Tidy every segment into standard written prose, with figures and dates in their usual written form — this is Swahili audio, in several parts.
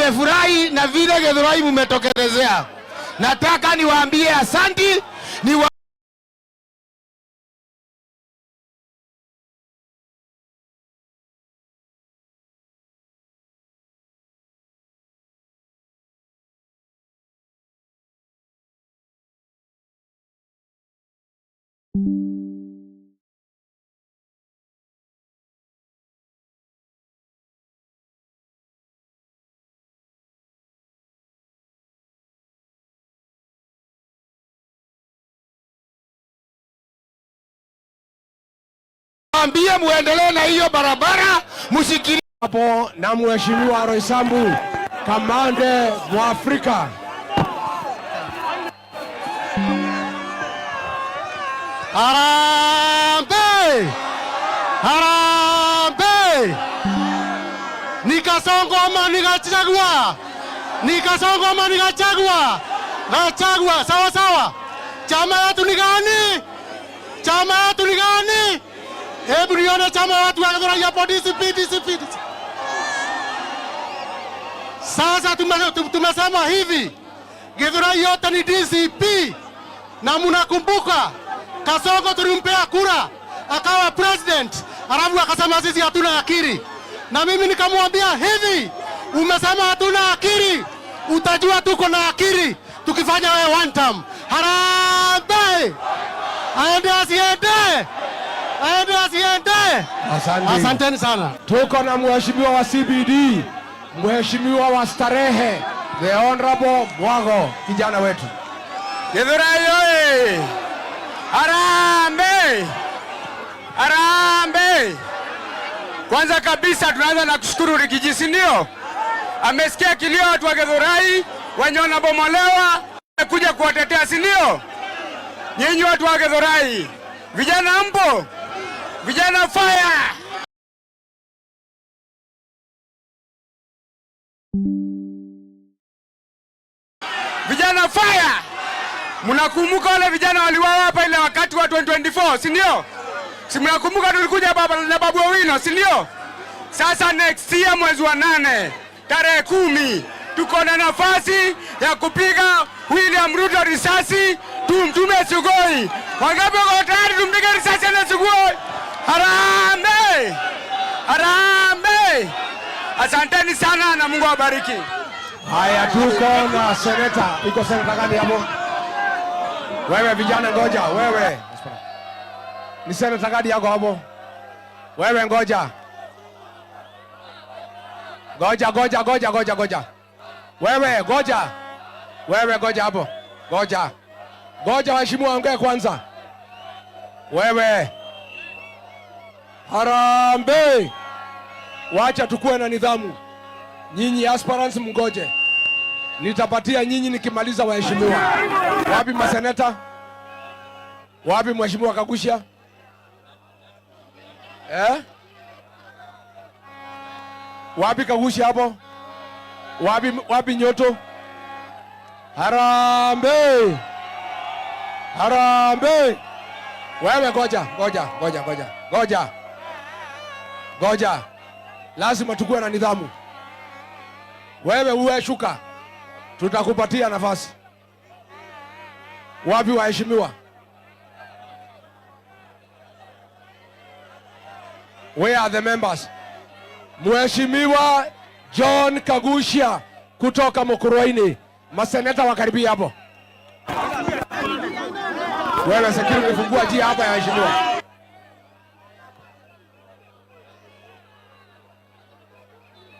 nimefurahi na vile Githurai mmetokelezea. Nataka niwaambie asanti, ambie muendelee na hiyo barabara, mshikilie hapo na Mheshimiwa Roysambu kamande wa Afrika. Harambee! Harambee! Nikasongo ama nikachagua? Nikasongo ama nikachagua? Nachagua, sawa sawa. Chama yetu ni gani? Chama yetu ni gani? Hebu nione chama watu wa Githurai hapo, DCP. Sasa tumesema hivi, Githurai yote ni DCP, na mnakumbuka Kasongo tulimpea kura akawa president, alafu akasema sisi hatuna akili. Na mimi nikamwambia hivi, umesema hatuna akili, utajua tuko na akili tukifanya wewe one term. Harambee! Aende asiende! Aende asiende! Asanteni sana. Tuko na mheshimiwa wa CBD, mheshimiwa wa Starehe, the honorable Mwago, kijana wetu. Githurai oye! Harambee! Harambee! Kwanza kabisa tunaanza na kushukuru Rigiji, si ndio? Amesikia kilio watu wa Githurai wenye wanabomolewa, amekuja kuwatetea, si ndio? Nyinyi watu wa Githurai, vijana mpo? Vijana fire! Vijana fire! Mnakumbuka wale vijana waliuawa hapa ile wakati wa 2024, si ndio? Si mnakumbuka tulikuja baba na Babu Owino, si ndio? Sasa next year mwezi wa 8 tarehe 10 tuko na nafasi ya kupiga William Ruto risasi, tumtume Sugoi. Wangapi wako tayari tumpige risasi na Sugoi? Harambee! Harambee! Asanteni sana na Mungu awabariki. Haya, tuko na seneta. Iko seneta gani hapo? Wewe vijana ngoja, wewe. Ni seneta gani yako hapo? Wewe ngoja. Ngoja. Wewe ngoja. Wewe ngoja hapo. Ngoja waheshimiwa ongea kwanza. Wewe. Harambee! Wacha tukue na nidhamu. Nyinyi aspirants mngoje. Nitapatia nyinyi nikimaliza waheshimiwa. Wapi maseneta? Wapi mheshimiwa Kagusha? Wapi Kagusha hapo? Wapi Nyoto? Harambee! Harambee! Wewe ngoja. Lazima tukue na nidhamu. Wewe uwe shuka. Tutakupatia nafasi. Wapi waheshimiwa? Where are the members? Mheshimiwa John Kagusha kutoka Mukurweini. Maseneta wakaribia hapo. Wewe security fungua njia hapa ya waheshimiwa.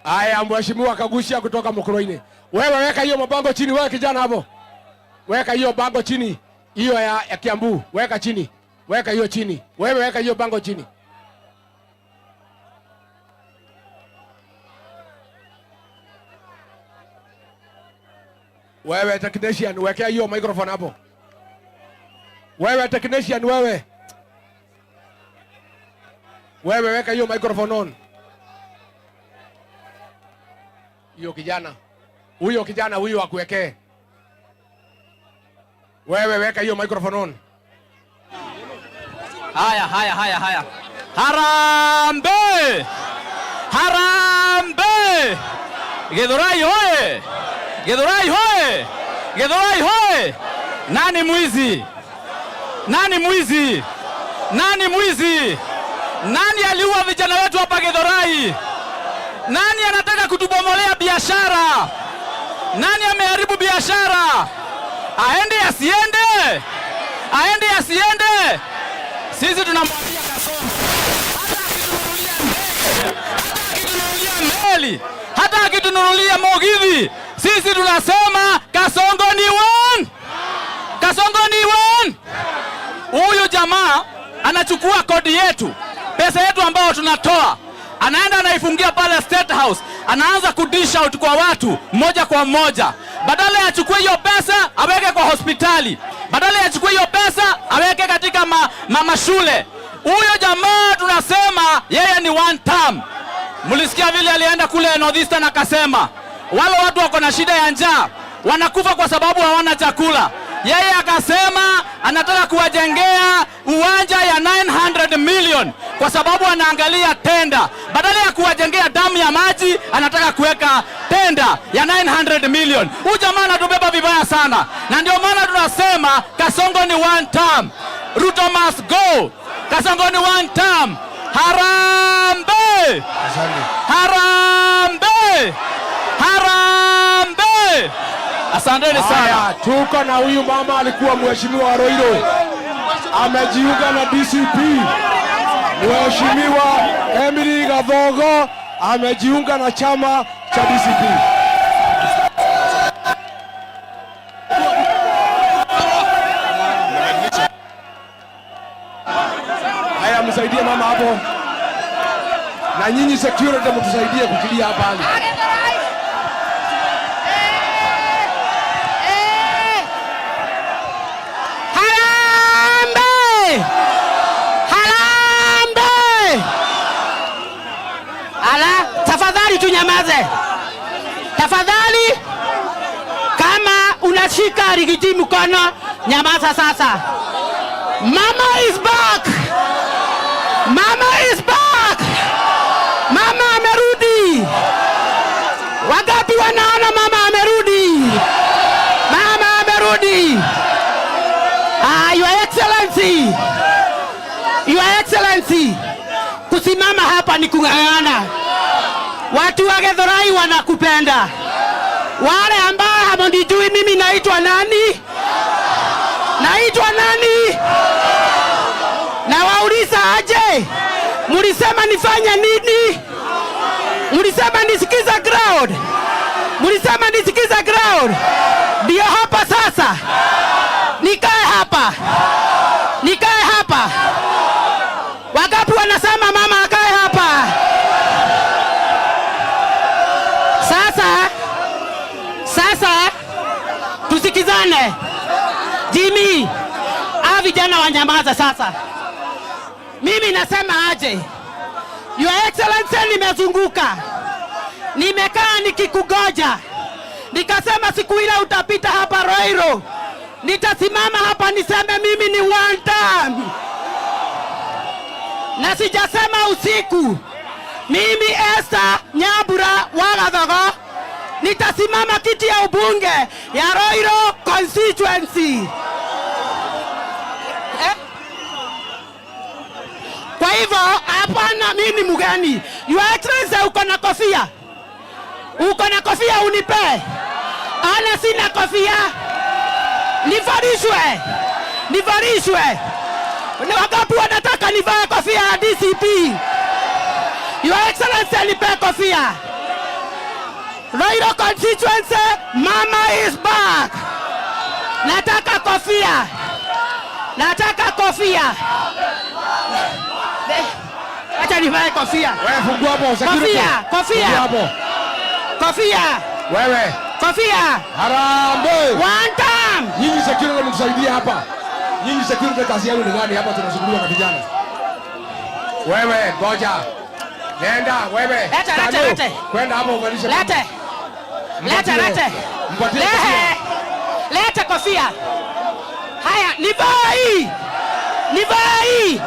Aya, Mheshimiwa Kagusha kutoka Mukurweini. Wewe weka hiyo mabango chini, wewe kijana hapo. Weka hiyo bango chini. Hiyo ya Kiambu, weka chini. Weka hiyo chini. Wewe weka hiyo bango chini. Wewe technician, weka hiyo microphone hapo. Wewe technician, wewe. Wewe weka hiyo microphone on. Hiyo kijana. Huyo akuwekee. Wewe weka hiyo microphone on. Haya. Harambee! Harambee! Githurai hoye! Githurai hoye! Githurai hoye! Nani mwizi? Nani mwizi? Nani mwizi? Nani aliua vijana wetu hapa Githurai? Nani anataka kutubomolea biashara? Nani ameharibu biashara? Aende asiende? Aende asiende? Sisi tunamwambia Kasongo. Hata akitununulia Mugithi, sisi tunasema Kasongo ni one. Kasongo ni one. Huyu jamaa anachukua kodi yetu, pesa yetu ambao tunatoa, anaenda anaifungia pale State House, anaanza kudish out kwa watu moja kwa moja. Badala ya achukue hiyo pesa aweke kwa hospitali, badala ya achukue hiyo pesa aweke katika mashule. Huyo jamaa tunasema yeye ni one term. Mulisikia vile alienda kule Northeastern akasema wale watu wako na shida ya njaa, wanakufa kwa sababu hawana chakula. Yeye akasema anataka kuwajengea uwanja ya 900 million kwa sababu anaangalia tenda. Badala ya kuwajengea damu ya maji, anataka kuweka tenda ya 900 million. Huyu jamaa anatubeba vibaya sana. Na ndio maana tunasema Kasongo ni one term. Ruto must go. Kasongo ni one term. Harambe! Harambe! Harambe! Asanteni sana. Tuko na huyu mama alikuwa mheshimiwa Roiro, amejiunga na DCP. Mheshimiwa Emily Gathogo amejiunga na chama cha DCP. Haya, msaidie mama hapo, na nyinyi security mtusaidie kukilia hapa. Tafadhali tunyamaze. Tafadhali, kama unashika rigiti mkono, nyamaza sasa. Mama is back. Mama is back. Mama amerudi. Wangapi wanaona mama amerudi? Mama amerudi. Your Excellency. Your Excellency. Kusimama hapa ni kung'ang'ana. Watu wa Githurai wanakupenda. Wale ambao hamjui mimi naitwa nani? Naitwa nani? Na wauliza aje? Mulisema nifanya nini? Mulisema nisikiza crowd. Mulisema nisikiza crowd. Ndio hapa sasa. Nikae hapa. Nikae hapa. Wangapi wanasema mama akae hapa? Sasa tusikizane. Jimmy, vijana wanyamaza sasa. Mimi nasema aje? Your Excellency, nimezunguka. Nimekaa nikikugoja. Nikasema siku ile utapita hapa Roiro, nitasimama hapa niseme mimi ni one time. Na sijasema usiku. Mimi Esther Nyambura wa Gathogo nitasimama kiti ya ubunge ya Roiro constituency. Kwa hivyo hapana, mimi mgani? Your Excellency, uko na kofia? Uko na kofia unipe? Ana sina kofia. Nivarishwe. Nivarishwe. Ni wangapi wanataka nivae kofia ya DCP? Your Excellency, nipe kofia. Roiro constituency, mama is back. Nataka kofia. Nataka kofia. Acha nivae kofia. Wewe fungua hapo security. Kofia, kofia. Kofia. Wewe. Kofia. Harambe. One time. Nyinyi security mtusaidie hapa. Nyinyi security kazi yenu ni gani hapa? Tunazungumza na vijana. Wewe ngoja. Nenda wewe. Lete. Kwenda hapo uvalishe. Lete. Mpatie kofia. Lete kofia. Haya, nivai. Nivai.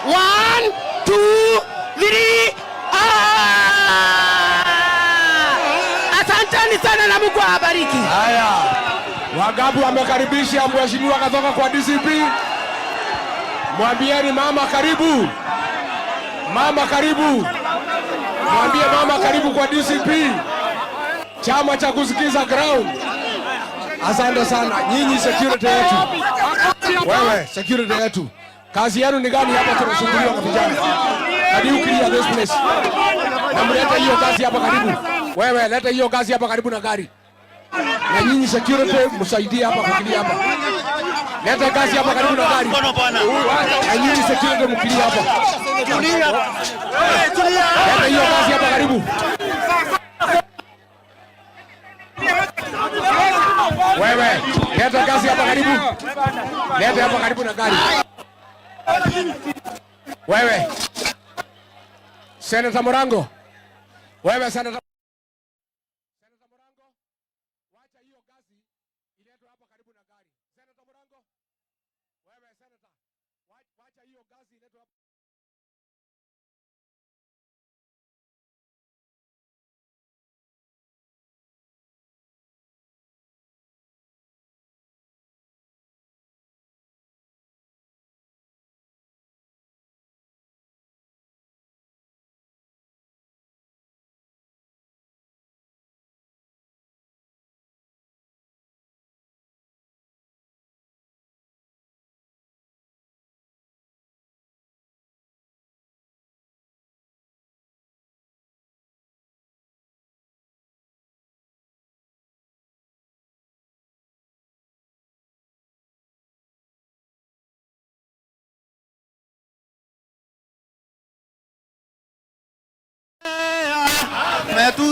1, 2, 3. Asanteni sana na Mungu awabariki. Haya, Wagabu amekaribisha mheshimiwa katoka kwa DCP. Mwambieni mama karibu. Mama karibu. Mwambie mama karibu kwa DCP. Chama cha kusikiza ground. Asante sana. Nyinyi security yetu. Wewe security yetu. Kazi yenu ni gani hapa tunasumbuliwa kwa vijana? Hadi ukilia this place. Na mleta hiyo kazi hapa karibu. Wewe leta hiyo kazi hapa karibu na gari. Na nyinyi security msaidie hapa kukilia hapa. Leta kazi hapa karibu na gari. Na nyinyi security mkilia hapa. Leta hiyo kazi hapa karibu. Wewe leta kazi hapa karibu. Leta hapa karibu na gari. Wewe Senator Morango. Wewe Senator Morango, wacha hiyo kazi iletwe hapa karibu na gari. Senator Morango. Wewe Senator, wacha hiyo kazi iletwe hapa.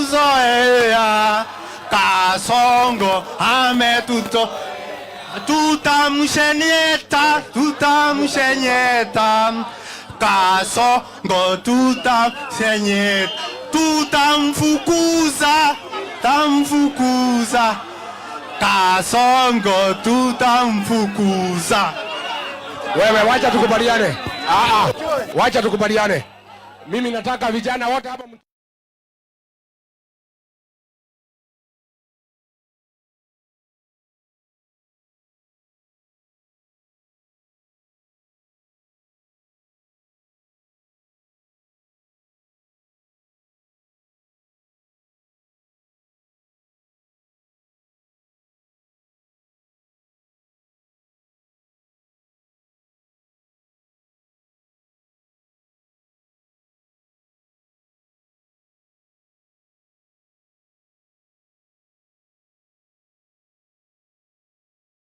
Metuzoea Kasongo ametuto tutamshenyeta Kasongo tutamshenyeta tutamfukuza Kasongo tutamfukuza. Wewe wacha tukubaliane. Wacha tukubaliane. Mimi nataka vijana wote hapa